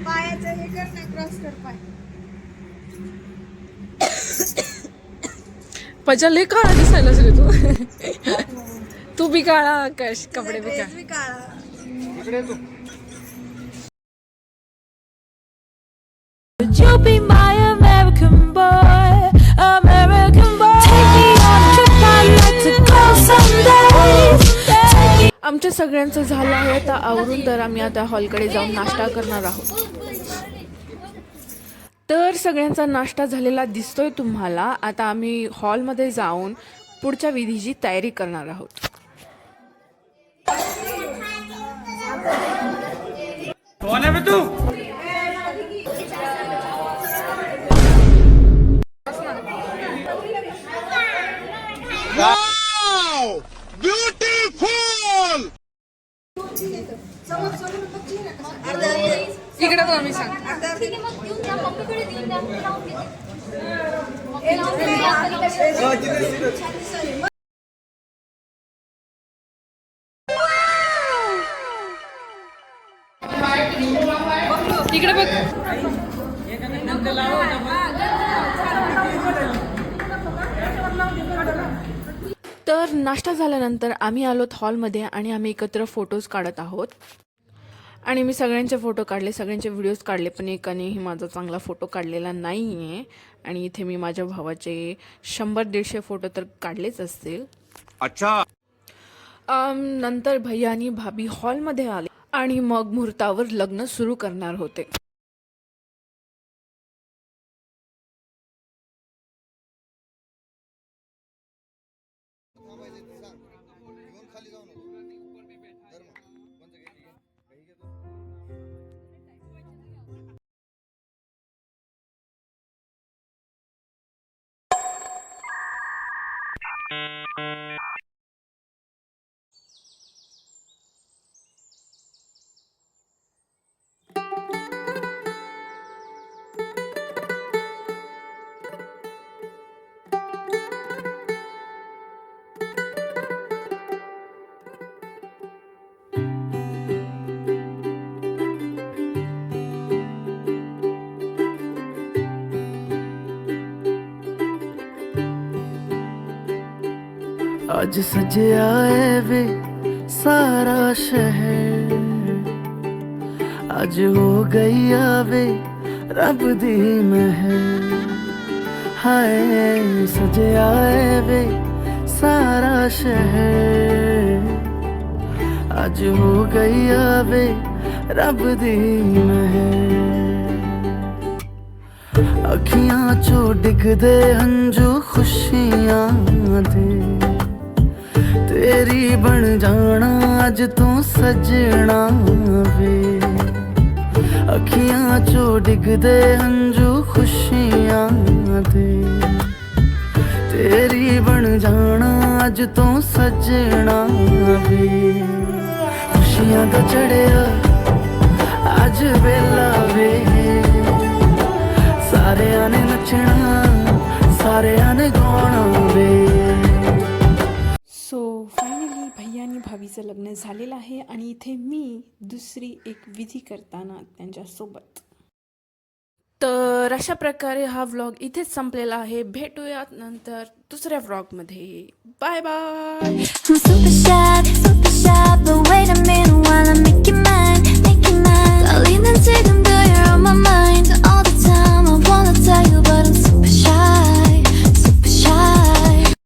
पायाचं हे कर ना, क्रॉस कर पाय. पजा लय काळा दिसायलाच रे तू. तू बी काळा आकाश, कपडे बी ड्रेस बी काळा. You be my American boy, American boy. Take me on a trip, I'd like to go someday. आमच्या सगळ्यांचं झालं आहे आता आवरून, तर आम्ही आता हॉलकडे जाऊन नाश्ता करणार आहोत. तर सगळ्यांचा नाश्ता झालेला दिसतोय तुम्हाला. आता आम्ही हॉलमध्ये जाऊन पुढच्या विधीची तयारी करणार आहोत. कौन है बे तू? Wow! Beautiful! इकडे पण आम्ही सांग. ठीक आहे, मग देऊन द्या, मम्मीकडे देऊन द्या, लावून देते. इकडे बघ. तर नाश्ता झाल्यानंतर आम्ही आलोत हॉलमध्ये आणि आम्ही एकत्र फोटोज काढत आहोत. आणि मी सगळ्यांचे फोटो काढले, सगळ्यांचे व्हिडिओज काढले, पण एकानेही माझा चांगला फोटो काढलेला नाही आहे. आणि इथे मी माझ्या भावाचे 100-150 फोटो तर काढलेच असतील. अच्छा. नंतर भैया आणि भाभी हॉलमध्ये आले आणि मग मुहूर्तावर लग्न सुरू करणार होते. आज सजया है वे सारा शहर, आज हो गई आवे रब दी महर. हाय सजया है वे सारा शहर, आज हो गई आवे रब दी महर. अखियां चो डिगदे हंजू खुशियां दे, तेरी बन जाना अज तू सजना वे. अखियां चो डिगदे हंजू खुशियां दे, तेरी बन जाना अज तू सजना वे. खुशियां दा चढ़िया अज वेला वे, सारे आने नचना सारे आने गाना वे. सो फायनली भैया आणि भाभीचं लग्न झालेलं आहे आणि इथे मी दुसरी एक विधी करताना त्यांच्यासोबत. तर अशा प्रकारे हा व्लॉग इथेच संपलेला आहे. भेटूयात नंतर दुसऱ्या व्लॉगमध्ये. Bye bye. I'm super shy, but wait a minute while I make